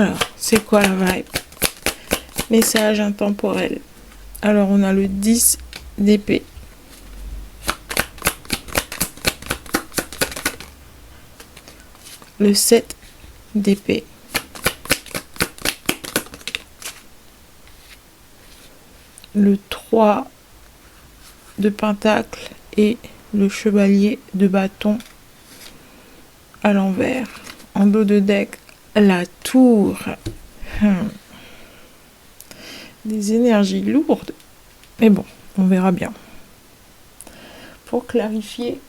Alors, c'est quoi la vibe? Message intemporel. Alors, on a le 10 d'épée. Le 7 d'épée. Le 3 de pentacle et le chevalier de bâton à l'envers. En dos de deck, la tour. Des énergies lourdes. Mais bon, on verra bien. Pour clarifier,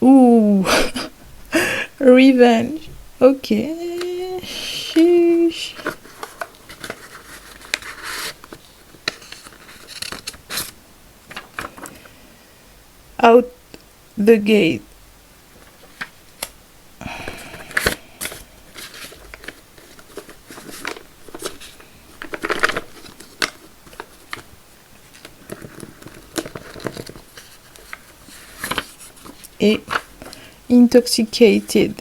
ouh, revenge. Ok. Chiche. Out the gate. Et intoxicated.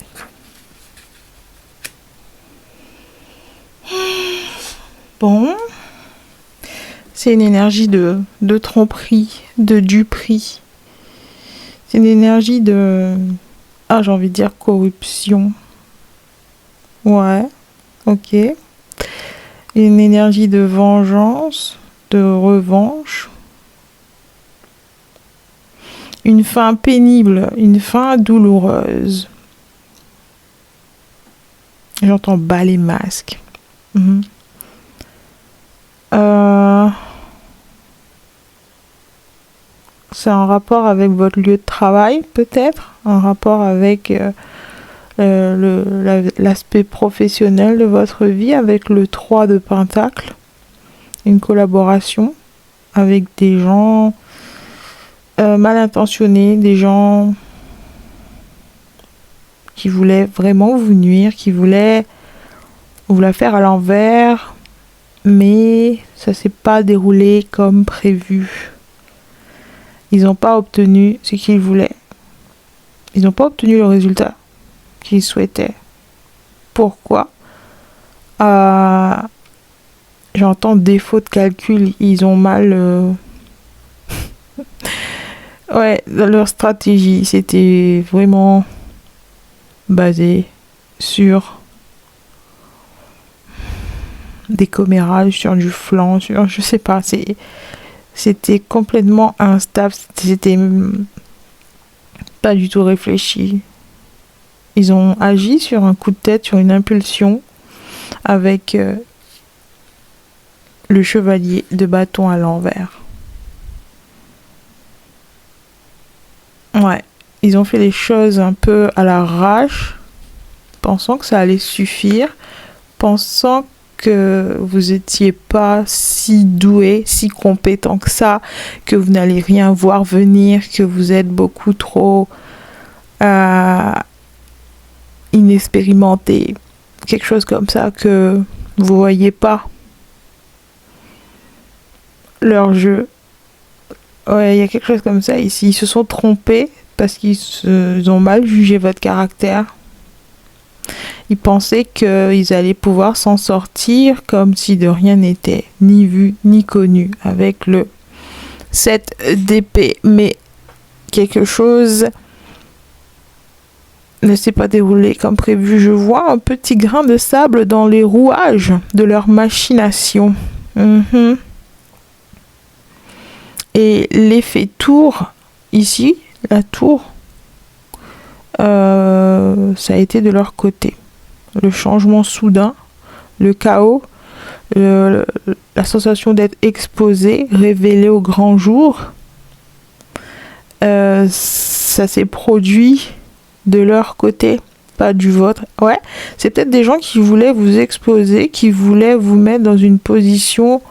Bon, c'est une énergie de tromperie, de duperie. C'est une énergie de... Ah, j'ai envie de dire corruption. Ouais, ok. Une énergie de vengeance, de revanche. Une fin pénible, une fin douloureuse. J'entends bas les masques. C'est un rapport avec votre lieu de travail, peut-être. Un rapport avec l'aspect professionnel de votre vie, avec le 3 de pentacle. Une collaboration avec des gens mal intentionnés, des gens qui voulaient vraiment vous nuire, qui voulaient vous la faire à l'envers, mais ça s'est pas déroulé comme prévu. Ils n'ont pas obtenu ce qu'ils voulaient. Ils n'ont pas obtenu le résultat qu'ils souhaitaient. Pourquoi? J'entends défaut de calcul. Ils ont mal... Ouais, leur stratégie, c'était vraiment basé sur des commérages, sur du flanc, sur... Je sais pas, c'était complètement instable. C'était pas du tout réfléchi. Ils ont agi sur un coup de tête, sur une impulsion, avec le chevalier de bâton à l'envers. Ouais, ils ont fait les choses un peu à l'arrache, pensant que ça allait suffire, pensant que vous n'étiez pas si doué, si compétent que ça, que vous n'allez rien voir venir, que vous êtes beaucoup trop inexpérimenté, quelque chose comme ça, que vous voyez pas leur jeu. Ouais, il y a quelque chose comme ça ici. Ils se sont trompés parce qu'ils ont mal jugé votre caractère. Ils pensaient qu'ils allaient pouvoir s'en sortir comme si de rien n'était, ni vu, ni connu, avec le 7 d'épée. Mais quelque chose ne s'est pas déroulé comme prévu. Je vois un petit grain de sable dans les rouages de leur machination. Et l'effet tour, ici, la tour, ça a été de leur côté. Le changement soudain, le chaos, la sensation d'être exposé, révélé au grand jour, ça s'est produit de leur côté, pas du vôtre. Ouais, c'est peut-être des gens qui voulaient vous exposer, qui voulaient vous mettre dans une position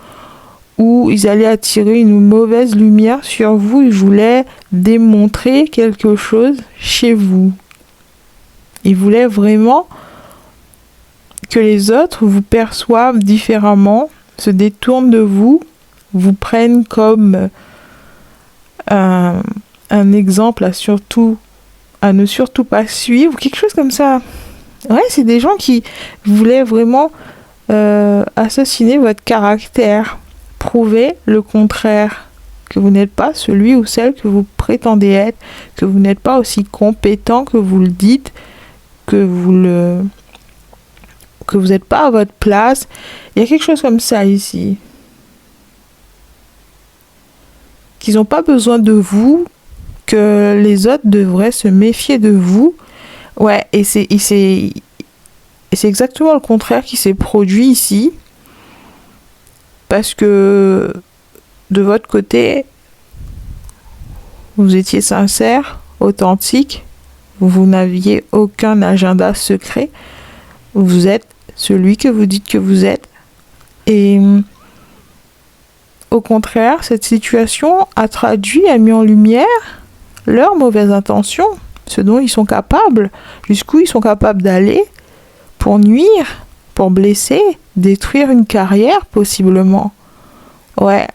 où ils allaient attirer une mauvaise lumière sur vous. Ils voulaient démontrer quelque chose chez vous. Ils voulaient vraiment que les autres vous perçoivent différemment, se détournent de vous, vous prennent comme un exemple à ne surtout pas suivre, quelque chose comme ça. Ouais, c'est des gens qui voulaient vraiment assassiner votre caractère, prouver le contraire, que vous n'êtes pas celui ou celle que vous prétendez être, que vous n'êtes pas aussi compétent que vous le dites, que vous n'êtes pas à votre place. Il y a quelque chose comme ça ici. Qu'ils n'ont pas besoin de vous, que les autres devraient se méfier de vous. Ouais, et c'est exactement le contraire qui s'est produit ici. Parce que de votre côté, vous étiez sincère, authentique, vous n'aviez aucun agenda secret. Vous êtes celui que vous dites que vous êtes. Et au contraire, cette situation a mis en lumière leurs mauvaises intentions, ce dont ils sont capables, jusqu'où ils sont capables d'aller pour nuire, pour blesser, détruire une carrière possiblement. Ouais,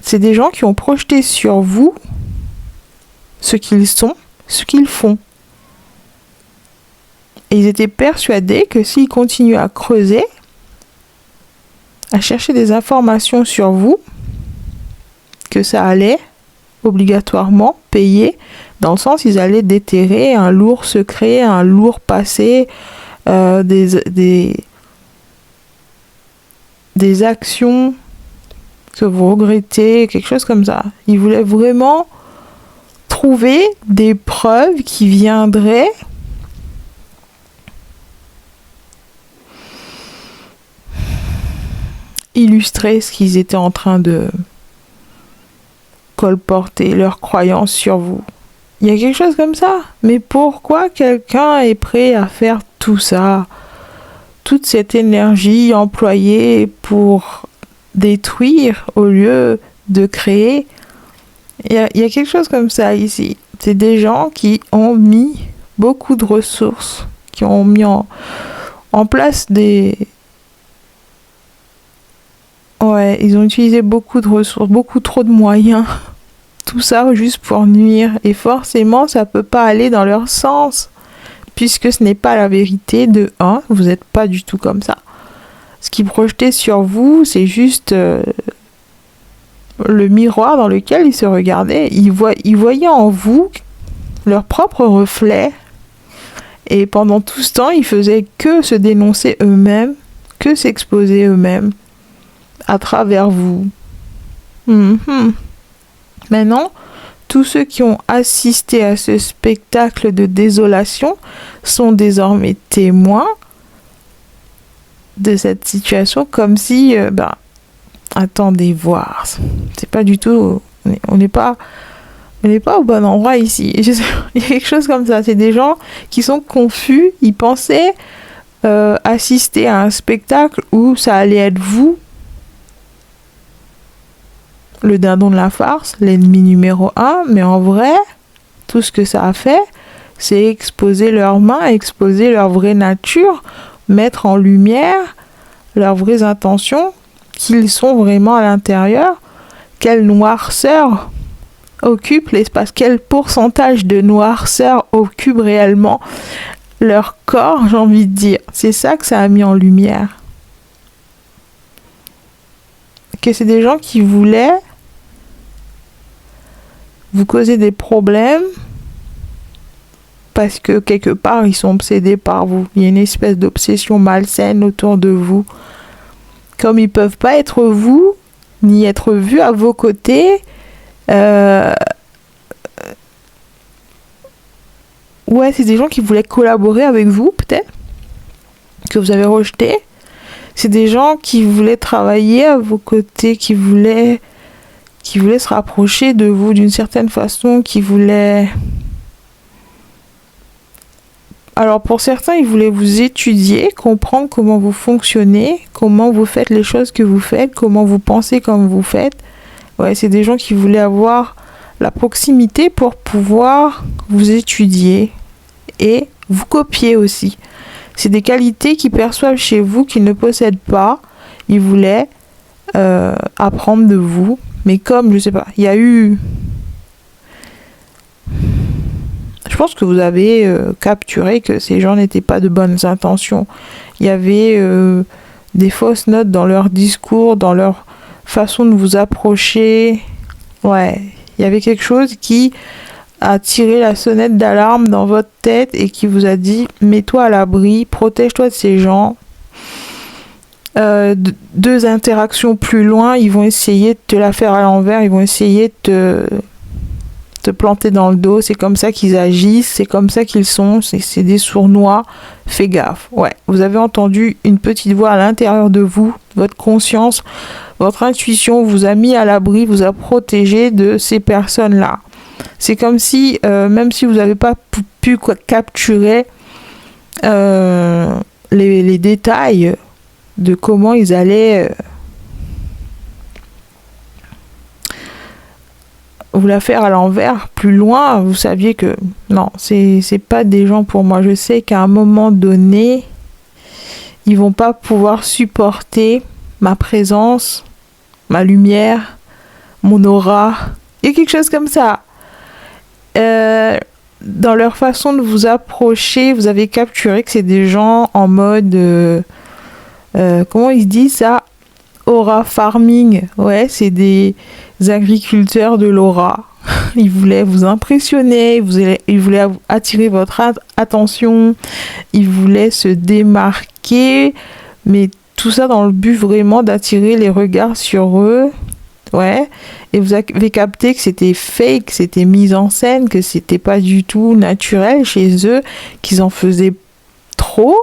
c'est des gens qui ont projeté sur vous ce qu'ils sont, ce qu'ils font. Et ils étaient persuadés que s'ils continuaient à creuser, à chercher des informations sur vous, que ça allait obligatoirement payer, dans le sens ils allaient déterrer un lourd secret, un lourd passé, des actions que vous regrettez, quelque chose comme ça. Ils voulaient vraiment trouver des preuves qui viendraient illustrer ce qu'ils étaient en train de colporter, leurs croyances sur vous. Il y a quelque chose comme ça. Mais pourquoi quelqu'un est prêt à faire tout ça? Toute cette énergie employée pour détruire au lieu de créer. Il y a quelque chose comme ça ici. C'est des gens qui ont mis beaucoup de ressources, qui ont mis en place Ouais, ils ont utilisé beaucoup de ressources, beaucoup trop de moyens. Tout ça juste pour nuire. Et forcément, ça peut pas aller dans leur sens. Puisque ce n'est pas la vérité de 1. Vous n'êtes pas du tout comme ça. Ce qu'ils projetaient sur vous, c'est juste le miroir dans lequel ils se regardaient. Ils voyaient en vous leur propre reflet. Et pendant tout ce temps, ils faisaient que se dénoncer eux-mêmes, que s'exposer eux-mêmes à travers vous. Maintenant, tous ceux qui ont assisté à ce spectacle de désolation sont désormais témoins de cette situation, comme si, attendez voir, c'est pas du tout, on n'est pas au bon endroit ici. Il y a quelque chose comme ça, c'est des gens qui sont confus, ils pensaient assister à un spectacle où ça allait être vous, le dindon de la farce, l'ennemi numéro 1, mais en vrai, tout ce que ça a fait, c'est exposer leurs mains, exposer leur vraie nature, mettre en lumière leurs vraies intentions, qu'ils sont vraiment à l'intérieur, quelle noirceur occupe l'espace, quel pourcentage de noirceur occupe réellement leur corps, j'ai envie de dire. C'est ça que ça a mis en lumière. Que c'est des gens qui voulaient vous causer des problèmes parce que quelque part ils sont obsédés par vous. Il y a une espèce d'obsession malsaine autour de vous. Comme ils peuvent pas être vous, ni être vus à vos côtés, ouais, c'est des gens qui voulaient collaborer avec vous, peut-être, que vous avez rejeté. C'est des gens qui voulaient travailler à vos côtés, qui voulaient se rapprocher de vous d'une certaine façon, qui voulaient... Alors pour certains, ils voulaient vous étudier, comprendre comment vous fonctionnez, comment vous faites les choses que vous faites, comment vous pensez comme vous faites. Ouais, c'est des gens qui voulaient avoir la proximité pour pouvoir vous étudier et vous copiez aussi. C'est des qualités qu'ils perçoivent chez vous qu'ils ne possèdent pas. Ils voulaient apprendre de vous. Mais comme, je sais pas, il y a eu... Je pense que vous avez capturé que ces gens n'étaient pas de bonnes intentions. Il y avait des fausses notes dans leur discours, dans leur façon de vous approcher. Ouais, il y avait quelque chose qui a tiré la sonnette d'alarme dans votre tête et qui vous a dit mets-toi à l'abri, protège-toi de ces gens. Deux interactions plus loin, ils vont essayer de te la faire à l'envers, ils vont essayer de te planter dans le dos. C'est comme ça qu'ils agissent, c'est comme ça qu'ils sont, c'est des sournois. Fais gaffe. Ouais, vous avez entendu une petite voix à l'intérieur de vous, votre conscience, votre intuition vous a mis à l'abri, vous a protégé de ces personnes-là. C'est comme si, même si vous n'avez pas pu capturer les détails de comment ils allaient vous la faire à l'envers, plus loin, vous saviez que non, c'est pas des gens pour moi. Je sais qu'à un moment donné, ils vont pas pouvoir supporter ma présence, ma lumière, mon aura, et quelque chose comme ça. Dans leur façon de vous approcher, vous avez capturé que c'est des gens en mode comment ils se disent ça, aura farming. Ouais, c'est des agriculteurs de l'aura. Ils voulaient vous impressionner, ils voulaient attirer votre attention, ils voulaient se démarquer, mais tout ça dans le but vraiment d'attirer les regards sur eux. Ouais, et vous avez capté que c'était fake, que c'était mis en scène, que c'était pas du tout naturel chez eux, qu'ils en faisaient trop.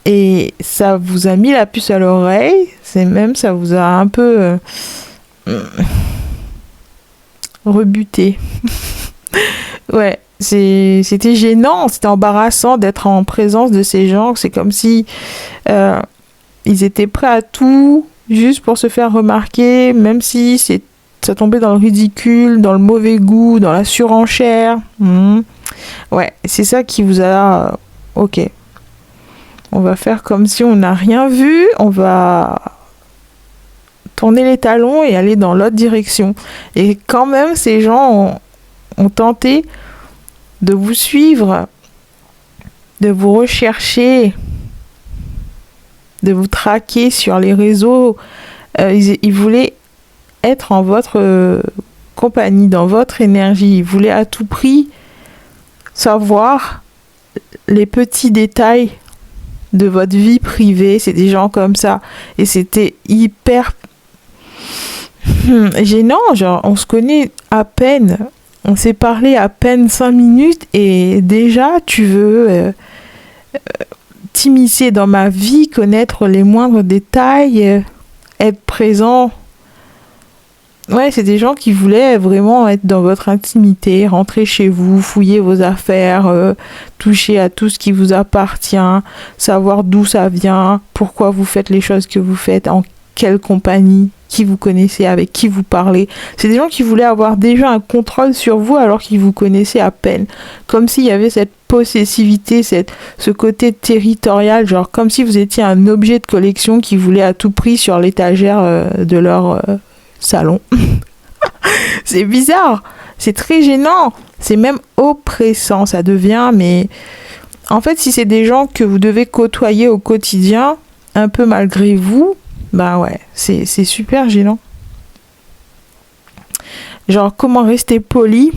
Et ça vous a mis la puce à l'oreille, ça vous a un peu rebuté. Ouais, c'était gênant, c'était embarrassant d'être en présence de ces gens. C'est comme si ils étaient prêts à tout juste pour se faire remarquer, même si ça tombait dans le ridicule, dans le mauvais goût, dans la surenchère. Ouais, c'est ça qui vous a... Ok. On va faire comme si on n'a rien vu, on va tourner les talons et aller dans l'autre direction. Et quand même, ces gens ont tenté de vous suivre, de vous rechercher, de vous traquer sur les réseaux. Ils voulaient être en votre compagnie, dans votre énergie. Ils voulaient à tout prix savoir les petits détails de votre vie privée. C'est des gens comme ça. Et c'était hyper gênant. Genre, on se connaît à peine. On s'est parlé à peine 5 minutes et déjà, tu veux t'immiscer dans ma vie, connaître les moindres détails, être présent. Ouais, c'est des gens qui voulaient vraiment être dans votre intimité, rentrer chez vous, fouiller vos affaires, toucher à tout ce qui vous appartient, savoir d'où ça vient, pourquoi vous faites les choses que vous faites, en quelle compagnie, qui vous connaissez, avec qui vous parlez. C'est des gens qui voulaient avoir déjà un contrôle sur vous alors qu'ils vous connaissaient à peine. Comme s'il y avait cette possessivité, ce côté territorial, genre comme si vous étiez un objet de collection qui voulait à tout prix sur l'étagère de leur... salon. C'est bizarre, c'est très gênant, c'est même oppressant, ça devient, mais en fait, si c'est des gens que vous devez côtoyer au quotidien, un peu malgré vous, bah ouais, c'est super gênant. Genre, comment rester poli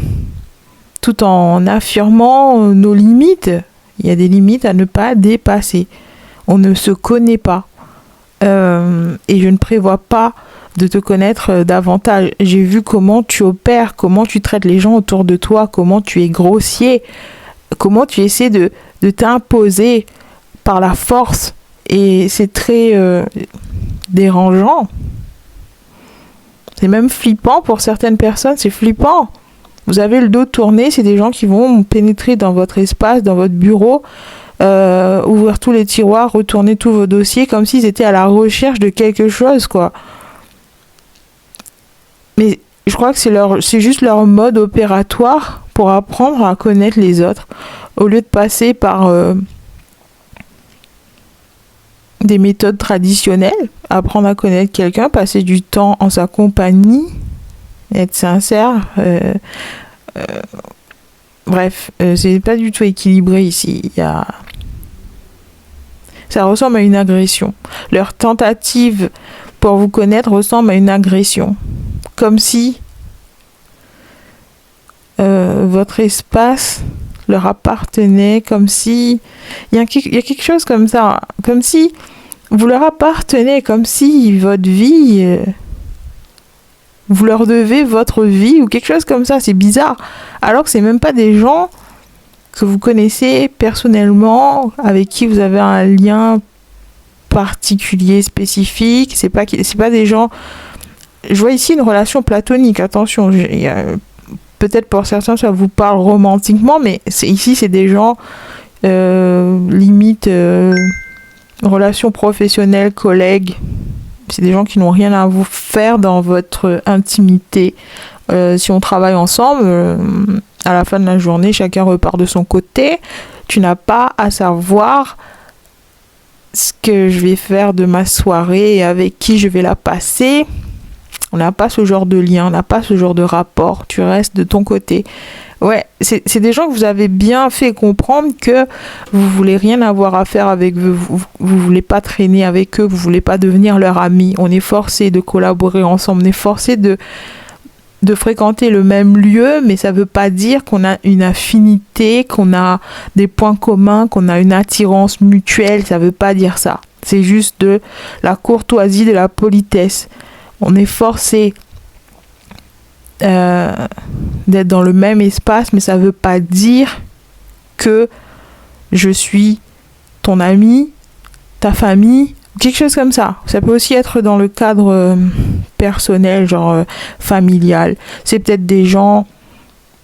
tout en affirmant nos limites. Il y a des limites à ne pas dépasser. On ne se connaît pas. Et je ne prévois pas de te connaître davantage. J'ai vu comment tu opères, comment tu traites les gens autour de toi, comment tu es grossier, comment tu essaies de t'imposer par la force. Et c'est très dérangeant. C'est même flippant pour certaines personnes, c'est flippant. Vous avez le dos tourné, c'est des gens qui vont pénétrer dans votre espace, dans votre bureau, ouvrir tous les tiroirs, retourner tous vos dossiers comme s'ils étaient à la recherche de quelque chose, quoi. Mais je crois que c'est juste leur mode opératoire pour apprendre à connaître les autres, au lieu de passer par des méthodes traditionnelles. Apprendre à connaître quelqu'un, passer du temps en sa compagnie, être sincère. Bref, c'est pas du tout équilibré ici. Ça ressemble à une agression. Leur tentative pour vous connaître ressemble à une agression. Comme si votre espace leur appartenait, comme si... Il y a quelque chose comme ça. Comme si vous leur appartenez, comme si votre vie... vous leur devez votre vie ou quelque chose comme ça. C'est bizarre. Alors que c'est même pas des gens que vous connaissez personnellement, avec qui vous avez un lien particulier, spécifique. C'est pas des gens... Je vois ici une relation platonique, attention. Peut-être pour certains ça vous parle romantiquement, mais ici c'est des gens limite relation professionnelle, collègues. C'est des gens qui n'ont rien à vous faire dans votre intimité. Si on travaille ensemble, à la fin de la journée, chacun repart de son côté. Tu n'as pas à savoir ce que je vais faire de ma soirée et avec qui je vais la passer. On n'a pas ce genre de lien, on n'a pas ce genre de rapport. Tu restes de ton côté. Ouais, c'est des gens que vous avez bien fait comprendre que vous voulez rien avoir à faire avec eux. Vous voulez pas traîner avec eux, vous voulez pas devenir leur ami. On est forcé de collaborer ensemble, on est forcé de fréquenter le même lieu, mais ça veut pas dire qu'on a une affinité, qu'on a des points communs, qu'on a une attirance mutuelle. Ça veut pas dire ça. C'est juste de la courtoisie, de la politesse. On est forcé d'être dans le même espace, mais ça veut pas dire que je suis ton ami, ta famille, quelque chose comme ça. Ça peut aussi être dans le cadre personnel, genre familial. C'est peut-être des gens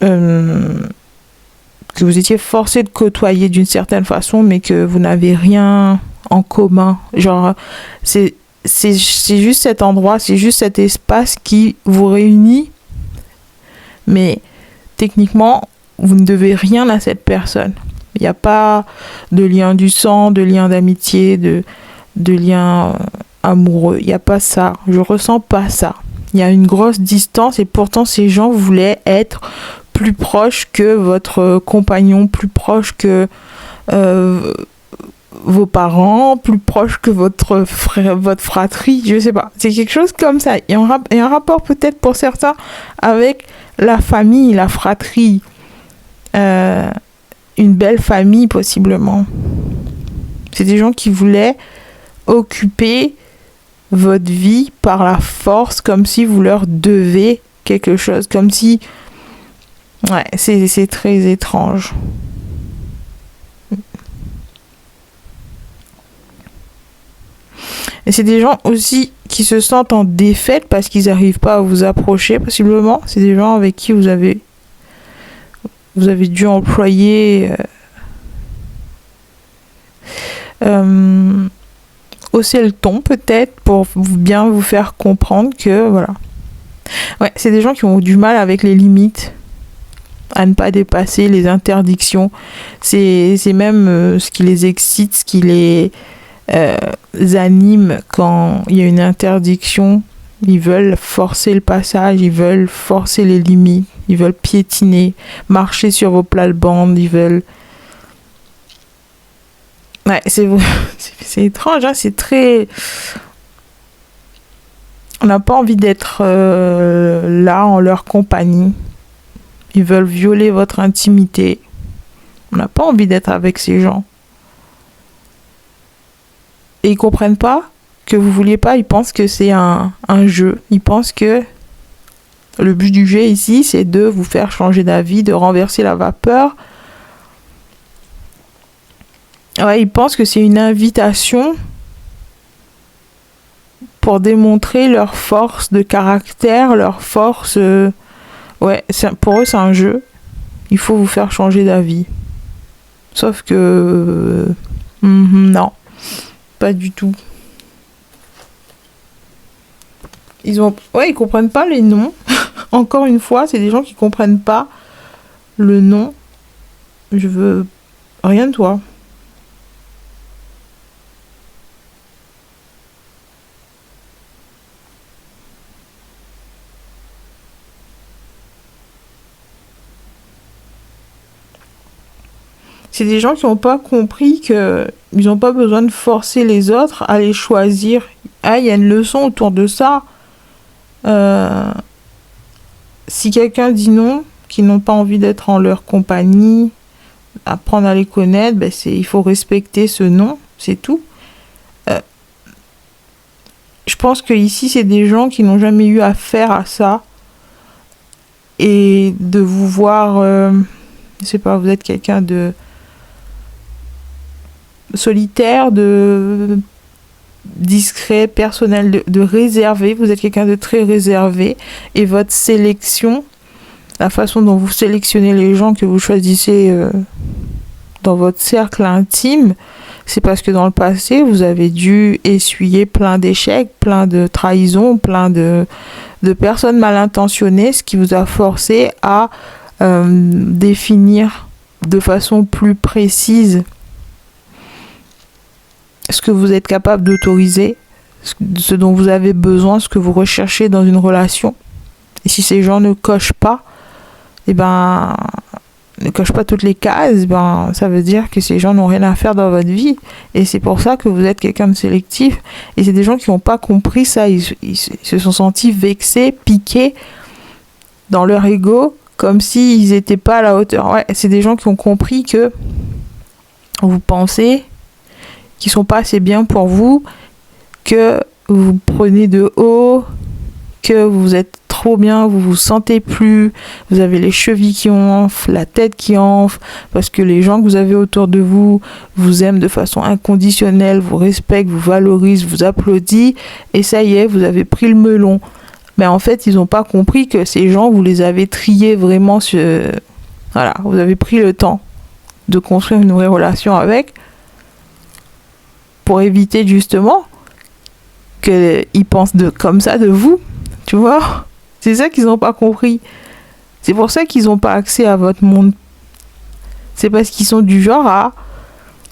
que vous étiez forcé de côtoyer d'une certaine façon, mais que vous n'avez rien en commun. Genre, c'est juste cet endroit, c'est juste cet espace qui vous réunit, mais techniquement, vous ne devez rien à cette personne. Il n'y a pas de lien du sang, de lien d'amitié, de lien amoureux. Il n'y a pas ça. Je ressens pas ça. Il y a une grosse distance et pourtant ces gens voulaient être plus proches que votre compagnon, plus proches que vos parents, plus proches que votre fratrie, je sais pas. C'est quelque chose comme ça. Il y a un rapport peut-être pour certains avec la famille, la fratrie, une belle famille possiblement. C'est des gens qui voulaient occuper votre vie par la force, comme si vous leur devez quelque chose, comme si... Ouais, c'est très étrange. Et c'est des gens aussi qui se sentent en défaite parce qu'ils n'arrivent pas à vous approcher, possiblement. C'est des gens avec qui vous avez dû employer hausser le ton peut-être pour bien vous faire comprendre que voilà. Ouais, c'est des gens qui ont du mal avec les limites, à ne pas dépasser les interdictions. C'est même ce qui les excite, ce qui les anime quand il y a une interdiction. Ils veulent forcer le passage, ils veulent forcer les limites, ils veulent piétiner, marcher sur vos plates-bandes, ils veulent... Ouais, c'est étrange, hein, c'est très... On n'a pas envie d'être là en leur compagnie. Ils veulent violer votre intimité. On n'a pas envie d'être avec ces gens. Et ils comprennent pas que vous vouliez pas. Ils pensent que c'est un jeu. Ils pensent que le but du jeu ici, c'est de vous faire changer d'avis, de renverser la vapeur. Ouais, ils pensent que c'est une invitation pour démontrer leur force de caractère, leur force... Ouais, pour eux, c'est un jeu. Il faut vous faire changer d'avis. Sauf que... non, pas du tout. Ils comprennent pas les noms. Encore une fois, c'est des gens qui comprennent pas le non. Je veux rien de toi. C'est des gens qui n'ont pas compris que ils n'ont pas besoin de forcer les autres à les choisir. Ah, il y a une leçon autour de ça. Euh, Si quelqu'un dit non, qu'ils n'ont pas envie d'être en leur compagnie, apprendre à les connaître, il faut respecter ce non, c'est tout. Euh, je pense que ici, c'est des gens qui n'ont jamais eu affaire à ça. Et de vous voir, je sais pas, vous êtes quelqu'un de solitaire, de discret, personnel, de réservé. Vous êtes quelqu'un de très réservé. Et votre sélection, la façon dont vous sélectionnez les gens que vous choisissez dans votre cercle intime, c'est parce que dans le passé, vous avez dû essuyer plein d'échecs, plein de trahisons, plein de personnes mal intentionnées, ce qui vous a forcé à définir de façon plus précise ce que vous êtes capable d'autoriser, ce dont vous avez besoin, ce que vous recherchez dans une relation. Et si ces gens ne cochent pas, ne cochent pas toutes les cases, ça veut dire que ces gens n'ont rien à faire dans votre vie. Et c'est pour ça que vous êtes quelqu'un de sélectif. Et c'est des gens qui n'ont pas compris ça. Ils se sont sentis vexés, piqués dans leur ego, comme s'ils n'étaient pas à la hauteur. Ouais, c'est des gens qui ont compris que vous pensez qui sont pas assez bien pour vous, que vous prenez de haut, que vous êtes trop bien, vous vous sentez plus, vous avez les chevilles qui enflent, la tête qui enfle, parce que les gens que vous avez autour de vous vous aiment de façon inconditionnelle, vous respectent, vous valorisent, vous applaudissent, et ça y est, vous avez pris le melon. Mais en fait, ils n'ont pas compris que ces gens, vous les avez triés vraiment voilà, vous avez pris le temps de construire une vraie relation avec, pour éviter justement qu'ils pensent comme ça de vous, tu vois. C'est ça qu'ils n'ont pas compris. C'est pour ça qu'ils n'ont pas accès à votre monde. C'est parce qu'ils sont du genre à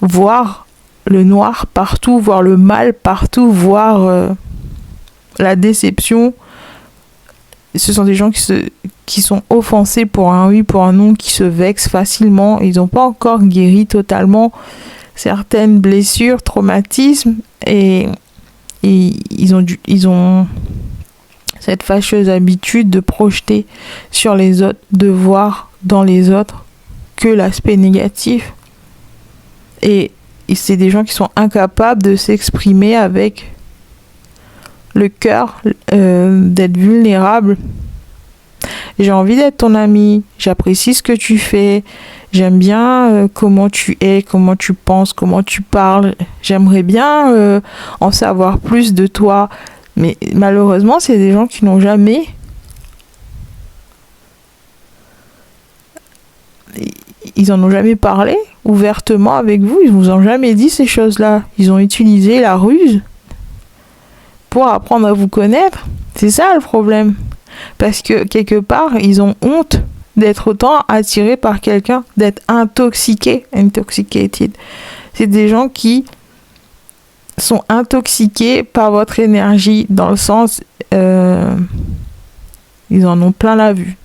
voir le noir partout, voir le mal partout, voir la déception. Ce sont des gens qui sont offensés pour un oui, pour un non, qui se vexent facilement. Ils n'ont pas encore guéri totalement certaines blessures, traumatismes, et ils ont cette fâcheuse habitude de projeter sur les autres, de voir dans les autres que l'aspect négatif. Et c'est des gens qui sont incapables de s'exprimer avec le cœur, d'être vulnérables. J'ai envie d'être ton ami, j'apprécie ce que tu fais, j'aime bien comment tu es, comment tu penses, comment tu parles, j'aimerais bien en savoir plus de toi. Mais malheureusement, c'est des gens qui n'ont jamais ils en ont jamais parlé ouvertement avec vous, ils vous ont jamais dit ces choses-là. Ils ont utilisé la ruse pour apprendre à vous connaître. C'est ça le problème. Parce que quelque part, ils ont honte d'être autant attirés par quelqu'un, d'être intoxicated. C'est des gens qui sont intoxiqués par votre énergie, dans le sens, ils en ont plein la vue.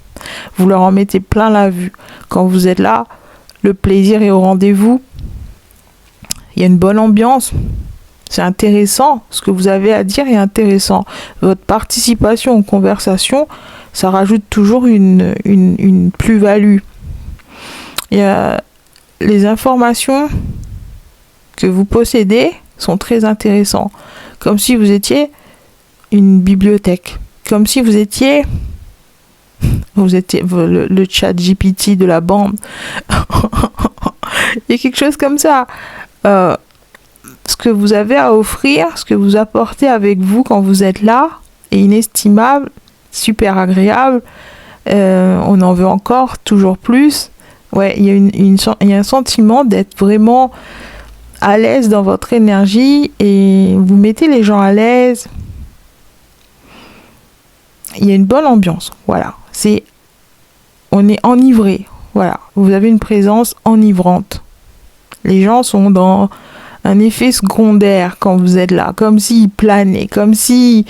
Vous leur en mettez plein la vue. Quand vous êtes là, le plaisir est au rendez-vous. Il y a une bonne ambiance. C'est intéressant. Ce que vous avez à dire est intéressant. Votre participation aux conversations, ça rajoute toujours une plus-value. Il y a les informations que vous possédez sont très intéressantes. Comme si vous étiez une bibliothèque. Comme si vous étiez le chat GPT de la bande. Il y a quelque chose comme ça. Ce que vous avez à offrir, ce que vous apportez avec vous quand vous êtes là, est inestimable, super agréable. On en veut encore, toujours plus. Ouais, il y a un sentiment d'être vraiment à l'aise dans votre énergie et vous mettez les gens à l'aise. Il y a une bonne ambiance, voilà. On est enivré. Voilà, vous avez une présence enivrante. Les gens sont dans un effet secondaire quand vous êtes là, comme s'ils planaient, comme si,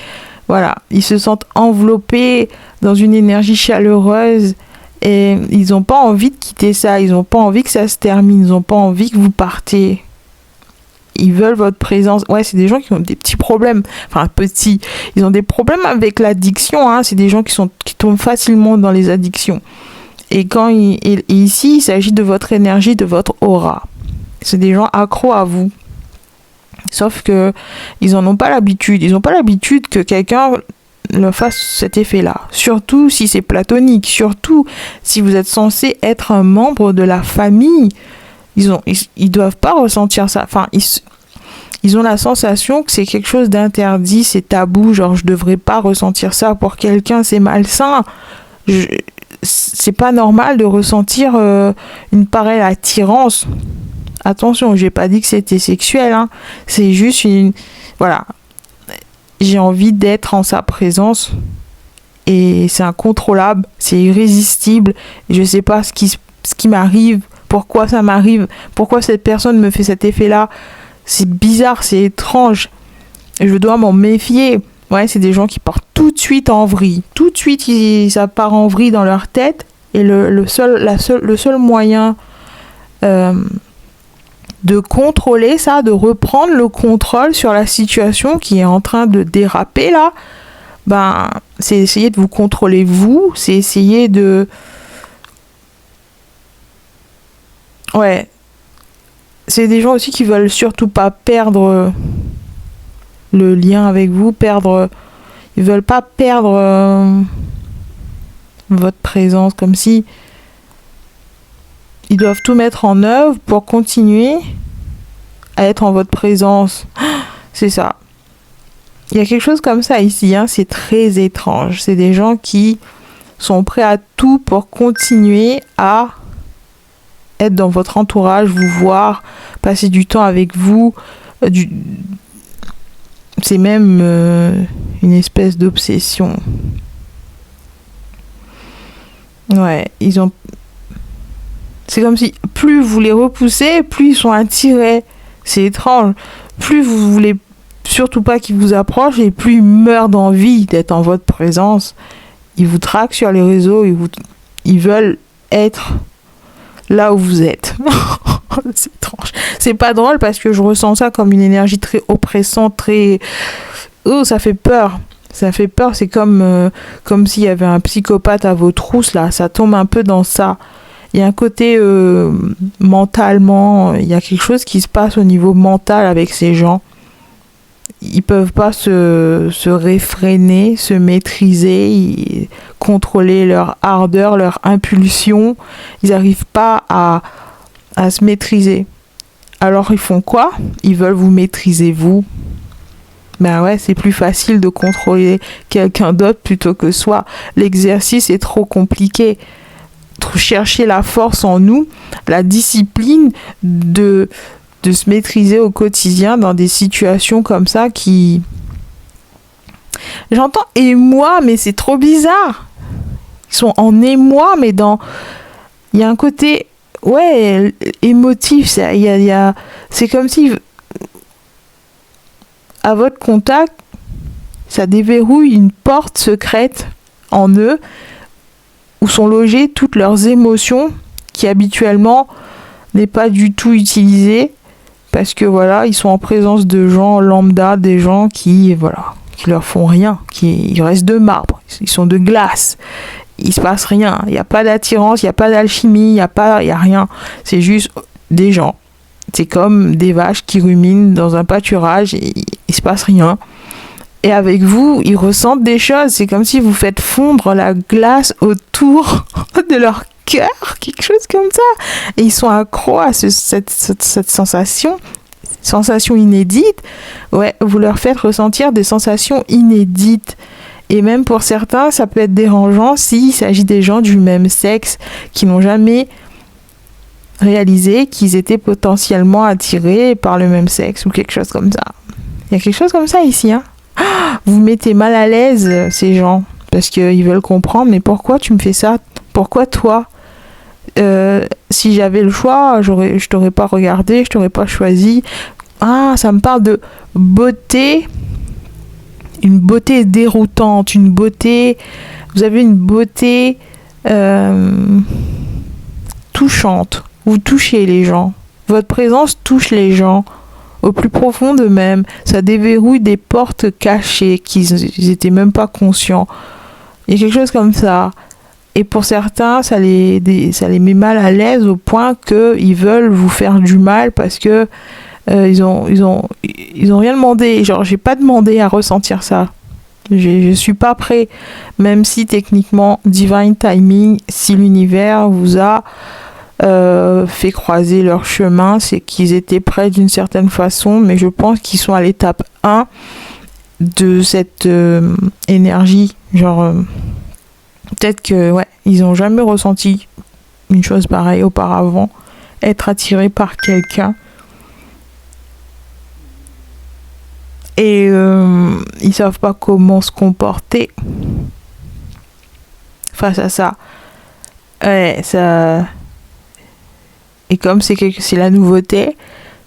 voilà, ils se sentent enveloppés dans une énergie chaleureuse et ils n'ont pas envie de quitter ça, ils n'ont pas envie que ça se termine, ils n'ont pas envie que vous partiez. Ils veulent votre présence. Ouais, c'est des gens qui ont des petits problèmes. Enfin, petits. Ils ont des problèmes avec l'addiction. Hein. C'est des gens qui tombent facilement dans les addictions. Et ici, il s'agit de votre énergie, de votre aura. C'est des gens accros à vous. Sauf que ils en ont pas l'habitude. Ils n'ont pas l'habitude que quelqu'un leur fasse cet effet-là. Surtout si c'est platonique. Surtout si vous êtes censé être un membre de la famille. Ils doivent pas ressentir ça. Enfin, ils ont la sensation que c'est quelque chose d'interdit, c'est tabou. Genre, je devrais pas ressentir ça pour quelqu'un, c'est malsain. C'est pas normal de ressentir une pareille attirance. Attention, j'ai pas dit que c'était sexuel. Hein. C'est juste voilà. J'ai envie d'être en sa présence et c'est incontrôlable, c'est irrésistible. Je sais pas ce qui m'arrive. Pourquoi ça m'arrive? Pourquoi cette personne me fait cet effet-là? C'est bizarre, c'est étrange. Et je dois m'en méfier. Ouais, c'est des gens qui partent tout de suite en vrille. Tout de suite, ça part en vrille dans leur tête. Et le seul moyen de contrôler ça, de reprendre le contrôle sur la situation qui est en train de déraper là, c'est essayer de vous contrôler vous. C'est essayer de... Ouais, c'est des gens aussi qui veulent surtout pas perdre le lien avec vous, ils veulent pas perdre votre présence, comme si ils doivent tout mettre en œuvre pour continuer à être en votre présence. C'est ça. Il y a quelque chose comme ça ici, hein, c'est très étrange. C'est des gens qui sont prêts à tout pour continuer à être dans votre entourage, vous voir, passer du temps avec vous. C'est même une espèce d'obsession. Ouais, c'est comme si plus vous les repoussez, plus ils sont attirés. C'est étrange. Plus vous voulez surtout pas qu'ils vous approchent et plus ils meurent d'envie d'être en votre présence. Ils vous traquent sur les réseaux, ils veulent être là où vous êtes. C'est étrange. C'est pas drôle parce que je ressens ça comme une énergie très oppressante, très... Oh, ça fait peur. Ça fait peur, c'est comme s'il y avait un psychopathe à vos trousses, là. Ça tombe un peu dans ça. Il y a un côté mentalement, il y a quelque chose qui se passe au niveau mental avec ces gens. Ils peuvent pas se réfréner, se maîtriser, contrôler leur ardeur, leur impulsion. Ils n'arrivent pas à se maîtriser. Alors ils font quoi? Ils veulent vous maîtriser vous. Ben ouais, c'est plus facile de contrôler quelqu'un d'autre plutôt que soi. L'exercice est trop compliqué. Chercher la force en nous, la discipline de se maîtriser au quotidien dans des situations comme ça qui... J'entends émoi, mais c'est trop bizarre. Ils sont en émoi, mais dans... Il y a un côté, ouais, émotif. C'est comme si, à votre contact, ça déverrouille une porte secrète en eux où sont logées toutes leurs émotions qui habituellement n'est pas du tout utilisées. Parce que voilà, ils sont en présence de gens lambda, des gens qui leur font rien, ils restent de marbre, ils sont de glace, il se passe rien, il n'y a pas d'attirance, il n'y a pas d'alchimie, il n'y a rien, c'est juste des gens. C'est comme des vaches qui ruminent dans un pâturage et il se passe rien. Et avec vous, ils ressentent des choses, c'est comme si vous faites fondre la glace autour de leur cœur, quelque chose comme ça. Et ils sont accros à cette sensation inédite. Ouais, vous leur faites ressentir des sensations inédites. Et même pour certains, ça peut être dérangeant s'il s'agit des gens du même sexe qui n'ont jamais réalisé qu'ils étaient potentiellement attirés par le même sexe ou quelque chose comme ça. Il y a quelque chose comme ça ici, hein. Vous mettez mal à l'aise ces gens parce qu'ils veulent comprendre, mais pourquoi tu me fais ça? Pourquoi toi? Si j'avais le choix, je t'aurais pas regardé, je t'aurais pas choisi. Ah, ça me parle de beauté, une beauté déroutante, une beauté, vous avez une beauté touchante. Vous touchez les gens. Votre présence touche les gens au plus profond d'eux-mêmes. Ça déverrouille des portes cachées qu'ils n'étaient même pas conscients. Il y a quelque chose comme ça. Et pour certains, ça les met mal à l'aise au point qu'ils veulent vous faire du mal parce que ils ont rien demandé. Genre, j'ai pas demandé à ressentir ça. Je suis pas prêt. Même si techniquement, divine timing, si l'univers vous a fait croiser leur chemin, c'est qu'ils étaient prêts d'une certaine façon, mais je pense qu'ils sont à l'étape 1 de cette énergie. Genre, peut-être que, ouais, ils ont jamais ressenti une chose pareille auparavant. Être attiré par quelqu'un. Et ils savent pas comment se comporter face à ça. Ouais, ça... Et comme c'est la nouveauté,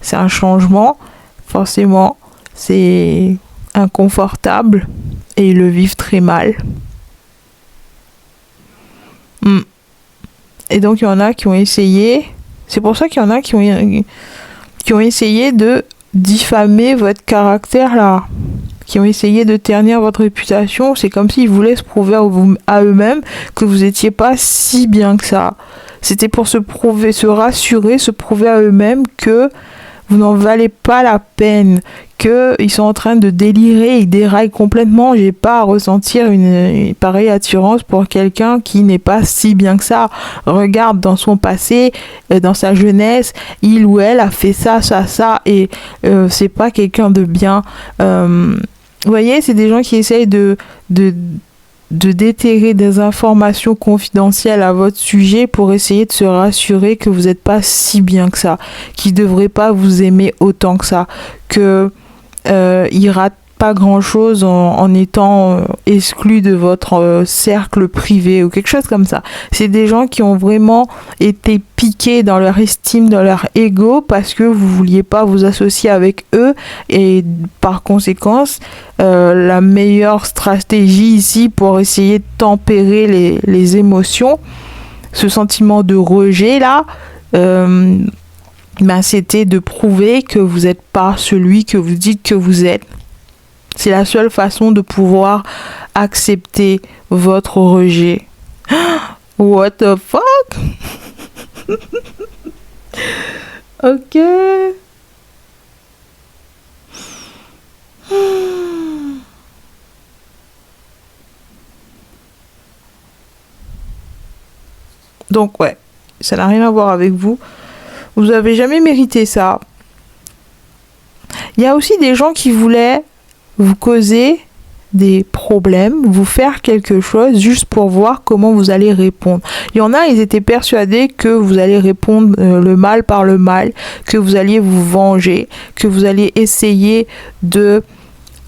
c'est un changement, forcément, c'est inconfortable et ils le vivent très mal. Et donc il y en a qui ont essayé, c'est pour ça qu'il y en a qui ont essayé de diffamer votre caractère là, qui ont essayé de ternir votre réputation. C'est comme s'ils voulaient se prouver à eux-mêmes que vous étiez pas si bien que ça. C'était pour se prouver, se rassurer, se prouver à eux-mêmes que vous n'en valez pas la peine, qu'ils sont en train de délirer, ils déraillent complètement. J'ai pas à ressentir une pareille attirance pour quelqu'un qui n'est pas si bien que ça. Regarde dans son passé, dans sa jeunesse, il ou elle a fait ça, et c'est pas quelqu'un de bien. Vous voyez, c'est des gens qui essayent de déterrer des informations confidentielles à votre sujet pour essayer de se rassurer que vous n'êtes pas si bien que ça, qu'ils ne devraient pas vous aimer autant que ça, qu'ils ratent pas grand chose en étant exclus de votre cercle privé ou quelque chose comme ça. C'est des gens qui ont vraiment été piqués dans leur estime, dans leur ego, parce que vous vouliez pas vous associer avec eux, et par conséquence la meilleure stratégie ici pour essayer de tempérer les émotions, ce sentiment de rejet là, c'était de prouver que vous n'êtes pas celui que vous dites que vous êtes. C'est la seule façon de pouvoir accepter votre rejet. What the fuck? Ok. Donc ouais, ça n'a rien à voir avec vous. Vous avez jamais mérité ça. Il y a aussi des gens qui voulaient vous causer des problèmes, vous faire quelque chose juste pour voir comment vous allez répondre. Il y en a, ils étaient persuadés que vous allez répondre le mal par le mal, que vous alliez vous venger, que vous alliez essayer de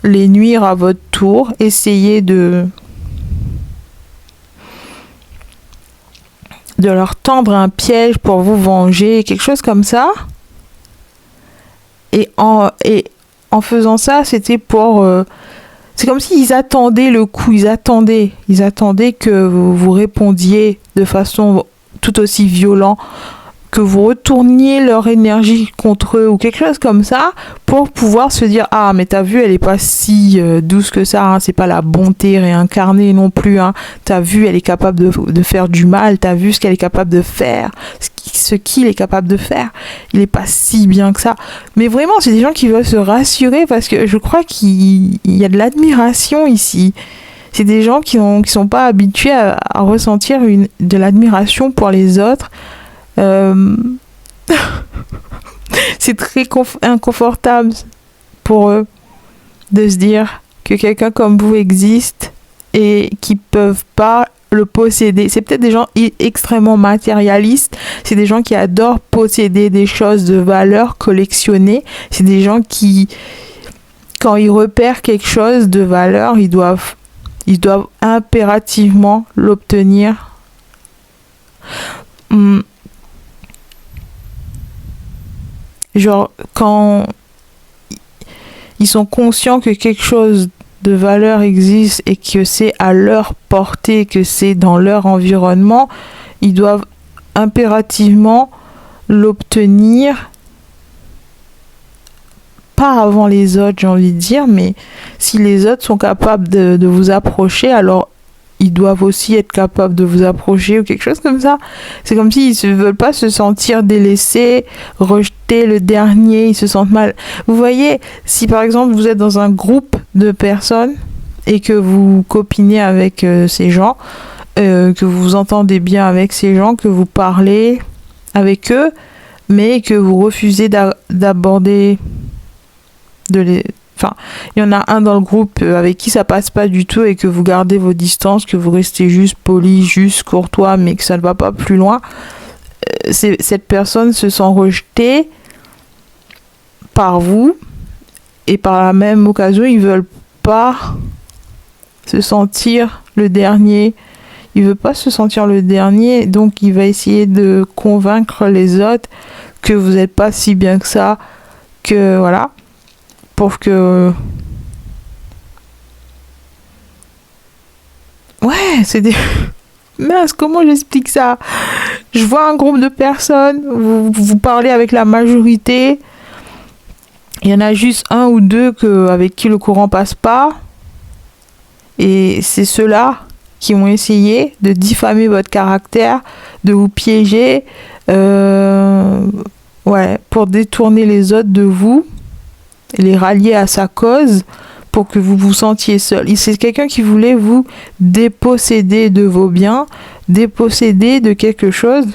les nuire à votre tour, essayer de leur tendre un piège pour vous venger, quelque chose comme ça. Et en faisant ça, c'était pour... c'est comme s'ils attendaient le coup, ils attendaient que vous répondiez de façon tout aussi violente, que vous retourniez leur énergie contre eux ou quelque chose comme ça, pour pouvoir se dire « Ah, mais t'as vu, elle est pas si douce que ça, hein, c'est pas la bonté réincarnée non plus, hein. T'as vu, elle est capable de faire du mal, t'as vu ce qu'elle est capable de faire, ce qu'il est capable de faire, il est pas si bien que ça. » Mais vraiment, c'est des gens qui veulent se rassurer, parce que je crois qu'il y a de l'admiration ici. C'est des gens qui sont pas habitués à ressentir de l'admiration pour les autres. C'est très inconfortable pour eux de se dire que quelqu'un comme vous existe et qu'ils peuvent pas le posséder. C'est peut-être des gens extrêmement matérialistes, c'est des gens qui adorent posséder des choses de valeur, collectionner. C'est des gens qui, quand ils repèrent quelque chose de valeur, ils doivent impérativement l'obtenir. genre quand ils sont conscients que quelque chose de valeur existe et que c'est à leur portée, que c'est dans leur environnement, ils doivent impérativement l'obtenir, pas avant les autres, j'ai envie de dire, mais si les autres sont capables de vous approcher, alors ils doivent aussi être capables de vous approcher ou quelque chose comme ça. C'est comme s'ils ne veulent pas se sentir délaissés, rejetés, le dernier, ils se sentent mal. Vous voyez, si par exemple vous êtes dans un groupe de personnes et que vous copinez avec ces gens, que vous vous entendez bien avec ces gens, que vous parlez avec eux, mais que vous refusez d'aborder Enfin, il y en a un dans le groupe avec qui ça passe pas du tout et que vous gardez vos distances, que vous restez juste poli, juste courtois, mais que ça ne va pas plus loin. Cette personne se sent rejetée par vous et par la même occasion, ils veulent pas se sentir le dernier. Il veut pas se sentir le dernier, donc il va essayer de convaincre les autres que vous n'êtes pas si bien que ça, que voilà. Pour que... Ouais, c'est des... Mince, comment j'explique ça? Je vois un groupe de personnes, vous parlez avec la majorité, il y en a juste un ou deux avec qui le courant passe pas, et c'est ceux-là qui ont essayé de diffamer votre caractère, de vous piéger, pour détourner les autres de vous, et les rallier à sa cause pour que vous vous sentiez seul. C'est quelqu'un qui voulait vous déposséder de vos biens, déposséder de quelque chose,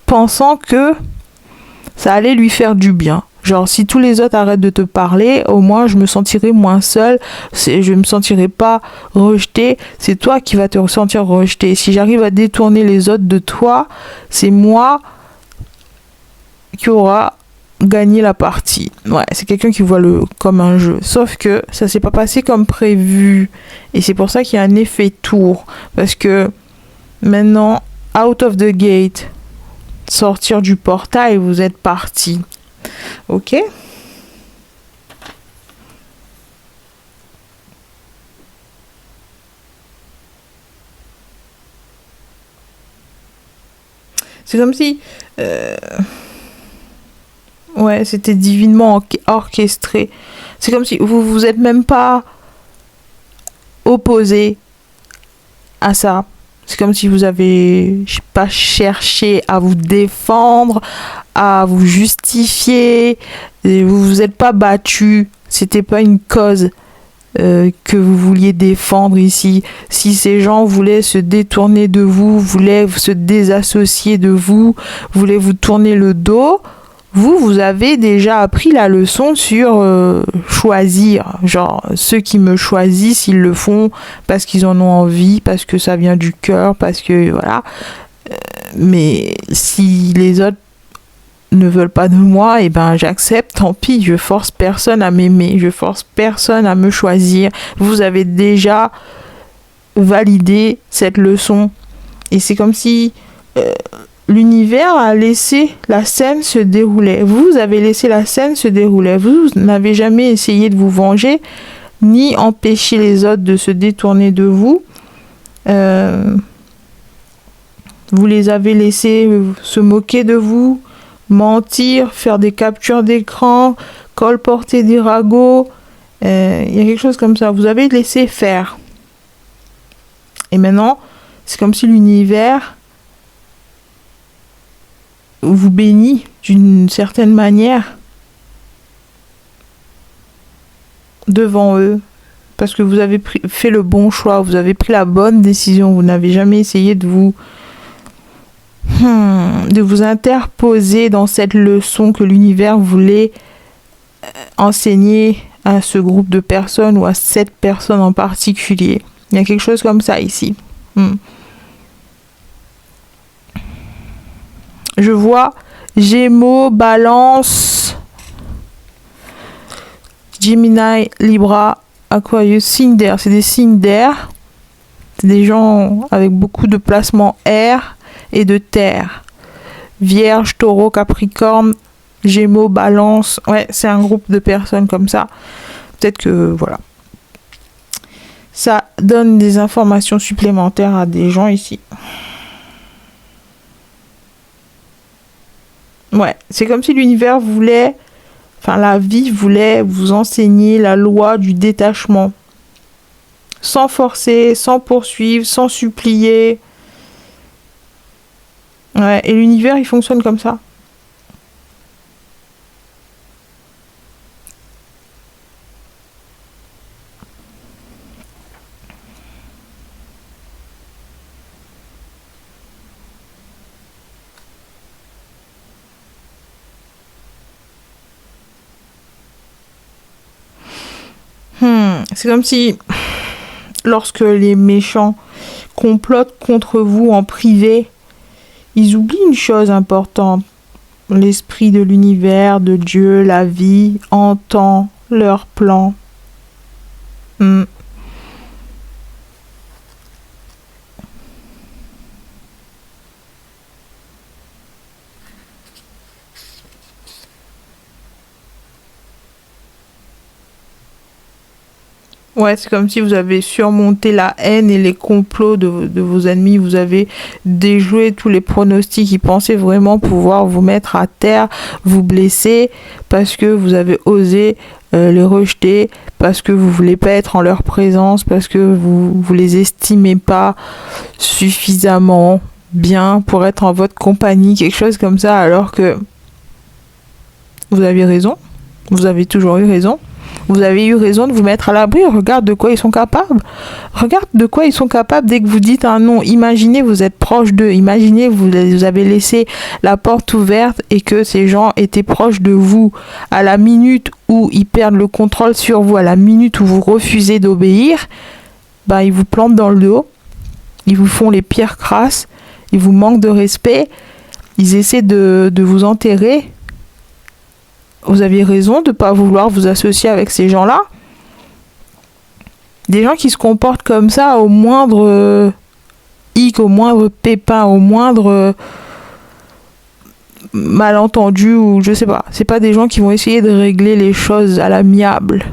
pensant que ça allait lui faire du bien. Genre, si tous les autres arrêtent de te parler, au moins je me sentirai moins seule, je me sentirai pas rejetée, c'est toi qui vas te ressentir rejetée. Si j'arrive à détourner les autres de toi, c'est moi qui aura gagner la partie. Ouais, c'est quelqu'un qui voit comme un jeu. Sauf que ça s'est pas passé comme prévu. Et c'est pour ça qu'il y a un effet tour. Parce que maintenant, out of the gate, sortir du portail, vous êtes parti. Ok? C'est comme si... Ouais, c'était divinement orchestré. C'est comme si vous êtes même pas opposé à ça. C'est comme si vous avez pas cherché à vous défendre, à vous justifier. Et vous vous êtes pas battu. C'était pas une cause que vous vouliez défendre ici. Si ces gens voulaient se détourner de vous, voulaient se désassocier de vous, voulaient vous tourner le dos, vous avez déjà appris la leçon sur choisir. Genre, ceux qui me choisissent, ils le font parce qu'ils en ont envie, parce que ça vient du cœur, parce que voilà. Mais si les autres ne veulent pas de moi, et ben j'accepte, tant pis, je force personne à m'aimer, je force personne à me choisir. Vous avez déjà validé cette leçon. Et c'est comme si... l'univers a laissé la scène se dérouler. Vous avez laissé la scène se dérouler. Vous n'avez jamais essayé de vous venger, ni empêcher les autres de se détourner de vous. Vous les avez laissés se moquer de vous, mentir, faire des captures d'écran, colporter des ragots. Il y a quelque chose comme ça. Vous avez laissé faire. Et maintenant, c'est comme si l'univers vous bénit d'une certaine manière devant eux parce que vous avez fait le bon choix, vous avez pris la bonne décision, vous n'avez jamais essayé de vous interposer dans cette leçon que l'univers voulait enseigner à ce groupe de personnes ou à cette personne en particulier. Il y a quelque chose comme ça ici. Je vois Gémeaux, Balance, Gemini, Libra, Aquarius, signes d'air. C'est des signes d'air. C'est des gens avec beaucoup de placements air et de terre. Vierge, Taureau, Capricorne, Gémeaux, Balance. Ouais, c'est un groupe de personnes comme ça. Peut-être que, voilà. Ça donne des informations supplémentaires à des gens ici. Ouais, c'est comme si l'univers voulait, enfin la vie voulait vous enseigner la loi du détachement. Sans forcer, sans poursuivre, sans supplier. Ouais, et l'univers, il fonctionne comme ça. C'est comme si, lorsque les méchants complotent contre vous en privé, ils oublient une chose importante. L'esprit de l'univers, de Dieu, la vie, entend leur plan. Hmm. Ouais, c'est comme si vous avez surmonté la haine et les complots de vos ennemis. Vous avez déjoué tous les pronostics. Ils pensaient vraiment pouvoir vous mettre à terre, vous blesser, parce que vous avez osé les rejeter, parce que vous voulez pas être en leur présence, parce que vous les estimez pas suffisamment bien pour être en votre compagnie, quelque chose comme ça, alors que vous avez raison. Vous avez toujours eu raison. Vous avez eu raison de vous mettre à l'abri. Regarde de quoi ils sont capables. Regarde de quoi ils sont capables dès que vous dites un non. Imaginez, vous êtes proche d'eux. Imaginez, vous avez laissé la porte ouverte et que ces gens étaient proches de vous. À la minute où ils perdent le contrôle sur vous, à la minute où vous refusez d'obéir, bah, ils vous plantent dans le dos. Ils vous font les pires crasses. Ils vous manquent de respect. Ils essaient de vous enterrer. Vous aviez raison de ne pas vouloir vous associer avec ces gens-là. Des gens qui se comportent comme ça au moindre hic, au moindre pépin, au moindre malentendu ou je sais pas. C'est pas des gens qui vont essayer de régler les choses à l'amiable,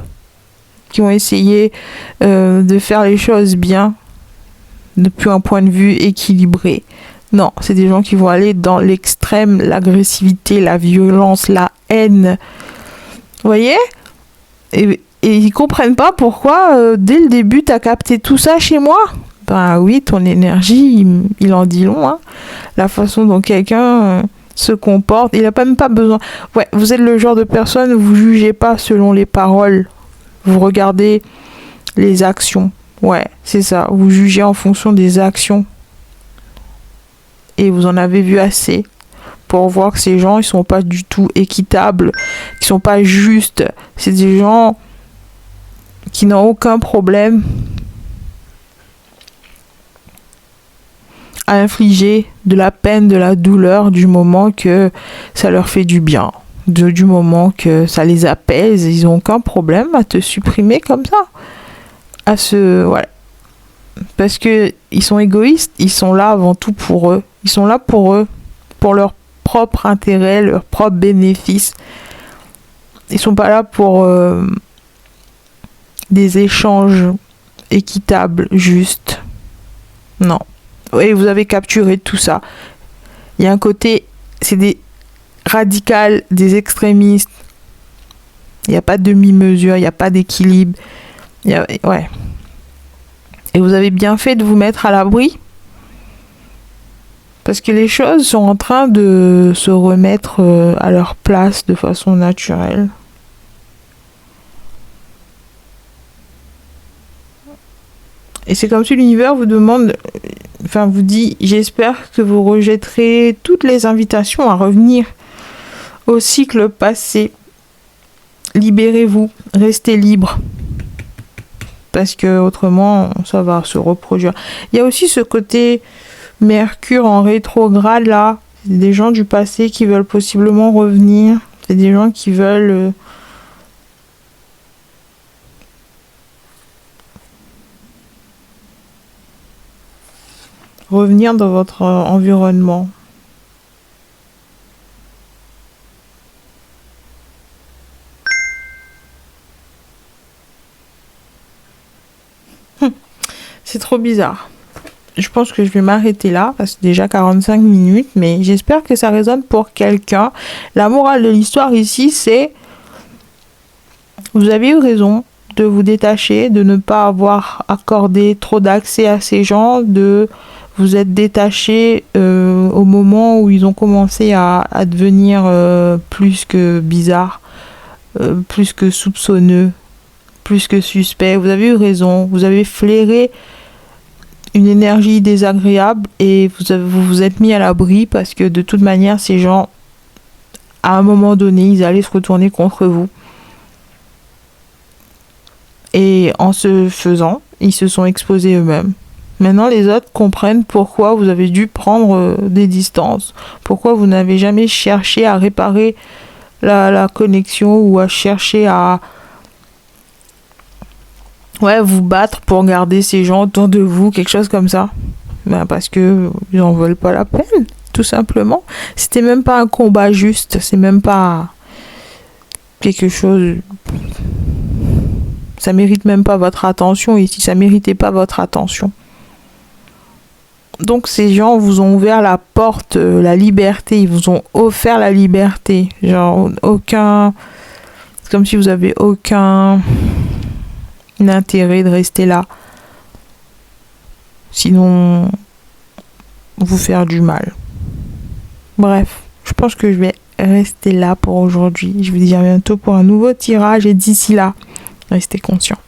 qui vont essayer de faire les choses bien depuis un point de vue équilibré. Non, c'est des gens qui vont aller dans l'extrême, l'agressivité, la violence, la haine. Vous voyez ? Et ils comprennent pas pourquoi, dès le début, t'as capté tout ça chez moi. Ben oui, ton énergie, il en dit long. Hein. La façon dont quelqu'un se comporte, il a même pas besoin. Ouais, vous êtes le genre de personne, vous jugez pas selon les paroles. Vous regardez les actions. Ouais, c'est ça. Vous jugez en fonction des actions. Et vous en avez vu assez pour voir que ces gens, ils sont pas du tout équitables, qu'ils sont pas justes. C'est des gens qui n'ont aucun problème à infliger de la peine, de la douleur du moment que ça leur fait du bien. Du moment que ça les apaise, ils n'ont aucun problème à te supprimer comme ça. Voilà. Parce que ils sont égoïstes, ils sont là avant tout pour eux. Ils sont là pour eux, pour leur propre intérêt, leur propre bénéfice. Ils sont pas là pour des échanges équitables, justes. Non. Et vous avez capturé tout ça. Il y a un côté, c'est des radicales, des extrémistes. Il n'y a pas de demi-mesure, il n'y a pas d'équilibre. Ouais. Et vous avez bien fait de vous mettre à l'abri. Parce que les choses sont en train de se remettre à leur place de façon naturelle. Et c'est comme si l'univers vous demande, enfin vous dit, j'espère que vous rejetterez toutes les invitations à revenir au cycle passé. Libérez-vous, restez libre. Parce que autrement, ça va se reproduire. Il y a aussi ce côté Mercure en rétrograde là. C'est des gens du passé qui veulent possiblement revenir. C'est des gens qui veulent revenir dans votre environnement. trop bizarre. Je pense que je vais m'arrêter là, parce que c'est déjà 45 minutes, mais j'espère que ça résonne pour quelqu'un. La morale de l'histoire ici, c'est: vous avez eu raison de vous détacher, de ne pas avoir accordé trop d'accès à ces gens, de vous être détaché au moment où ils ont commencé à devenir plus que bizarres, plus que soupçonneux, plus que suspects. Vous avez eu raison, vous avez flairé une énergie désagréable et vous vous êtes mis à l'abri, parce que de toute manière, ces gens, à un moment donné, ils allaient se retourner contre vous. Et en ce faisant, ils se sont exposés eux-mêmes. Maintenant, les autres comprennent pourquoi vous avez dû prendre des distances, pourquoi vous n'avez jamais cherché à réparer la connexion, ou à chercher à vous battre pour garder ces gens autour de vous, quelque chose comme ça. Parce que ils n'en veulent pas la peine, tout simplement. C'était même pas un combat juste, c'est même pas quelque chose... Ça mérite même pas votre attention ici, ça méritait pas votre attention. Donc ces gens vous ont ouvert la porte, la liberté, ils vous ont offert la liberté. Genre c'est comme si vous avez aucun intérêt de rester là. Sinon, vous faire du mal. Bref, je pense que je vais rester là pour aujourd'hui. Je vous dis à bientôt pour un nouveau tirage, et d'ici là, restez conscients.